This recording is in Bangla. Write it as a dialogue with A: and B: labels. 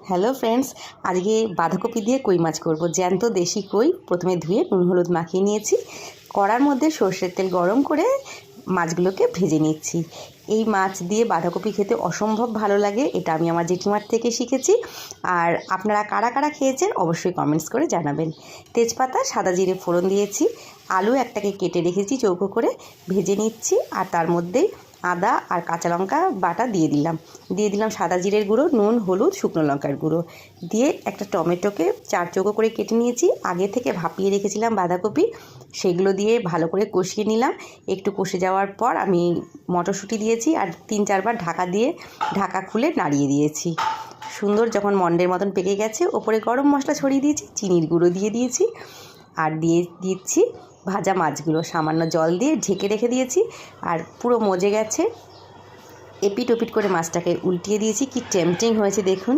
A: হ্যালো ফ্রেন্ডস, আজকে বাঁধাকপি দিয়ে কই মাছ করব। জ্যান্ত দেশি কই প্রথমে ধুয়ে নুন হলুদ মাখিয়ে নিয়েছি। কড়ার মধ্যে সর্ষের তেল গরম করে মাছগুলোকে ভেজে নিচ্ছি। এই মাছ দিয়ে বাঁধাকপি খেতে অসম্ভব ভালো লাগে। এটা আমি আমার জেঠিমার থেকে শিখেছি। আর আপনারা কারা কারা খেয়েছেন অবশ্যই কমেন্টস করে জানাবেন। তেজপাতা সাদা জিরে ফোড়ন দিয়েছি। আলু একটাকে কেটে রেখেছি চৌকো করে, ভেজে নিচ্ছি। আর তার মধ্যেই আদা আর কাঁচা লঙ্কা বাটা দিয়ে দিলাম সাদা জিরের গুঁড়ো, নুন হলুদ শুকনো লঙ্কার গুঁড়ো দিয়ে একটা টমেটোকে চার চৌকো করে কেটে নিয়েছি। আগে থেকে ভাপিয়ে রেখেছিলাম বাঁধাকপি, সেগুলো দিয়ে ভালো করে কষিয়ে নিলাম। একটু কষে যাওয়ার পর আমি মটরশুঁটি দিয়েছি আর 3-4 বার ঢাকা খুলে নাড়িয়ে দিয়েছি। সুন্দর যখন মন্ডের মতন পেকে গেছে, ওপরে গরম মশলা ছড়িয়ে দিয়েছি, চিনির গুঁড়ো দিয়ে দিয়েছি আর দিয়ে দিচ্ছি ভাজা মাছগুলো। সামান্য জল দিয়ে ঢেকে রেখে দিয়েছি আর পুরো মজে গেছে। এপিট ওপিট করে মাছটাকে উল্টিয়ে দিয়েছি। কি টেম্পটিং হয়েছে দেখুন।